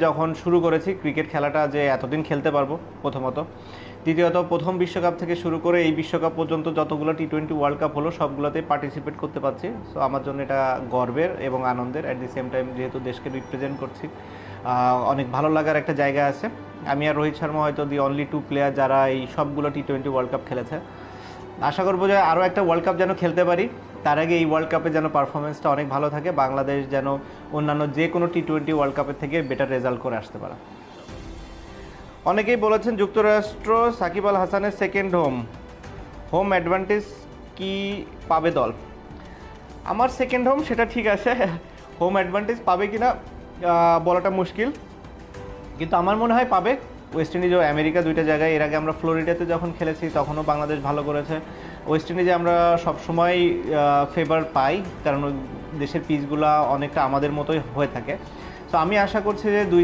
যখন শুরু করেছি ক্রিকেট খেলাটা যে এতদিন খেলতে পারবো প্রথমত, দ্বিতীয়ত প্রথম বিশ্বকাপ থেকে শুরু করে এই বিশ্বকাপ পর্যন্ত যতগুলো টি-20 ওয়ার্ল্ড কাপ হলো সবগুলোতেই পার্টিসিপেট করতে পারছি। সো আমার জন্য এটা গর্বের এবং আনন্দের, অ্যাট দি সেম টাইম যেহেতু দেশকে রিপ্রেজেন্ট করছি অনেক ভালো লাগার একটা জায়গা আছে। আমি আর রোহিত শর্মা হয়তো দি অনলি টু প্লেয়ার যারা এই সবগুলো টি-20 ওয়ার্ল্ড কাপ খেলেছে। আশা করবো যে আরও একটা ওয়ার্ল্ড কাপ যেন খেলতে পারি, তার আগে এই ওয়ার্ল্ড কাপে যেন পারফরমেন্সটা অনেক ভালো থাকে, বাংলাদেশ যেন অন্যান্য যে কোনো টি-20 ওয়ার্ল্ড কাপের থেকে বেটার রেজাল্ট করে আসতে পারে। অনেকেই বলেছেন যুক্তরাষ্ট্র সাকিব আল হাসানের সেকেন্ড হোম অ্যাডভান্টেজ কি পাবে দল? আমার সেকেন্ড হোম সেটা ঠিক আছে, হোম অ্যাডভান্টেজ পাবে কি না বলাটা মুশকিল, কিন্তু আমার মনে হয় পাবে। ওয়েস্ট ইন্ডিজ ও আমেরিকা দুইটা জায়গায়, এর আগে আমরা ফ্লোরিডাতে যখন খেলেছি তখনও বাংলাদেশ ভালো করেছে। ওয়েস্ট ইন্ডিজে আমরা সবসময় ফেভার পাই, কারণ ওই দেশের পিচগুলো অনেকটা আমাদের মতোই হয়ে থাকে। তো আমি আশা করছি যে দুই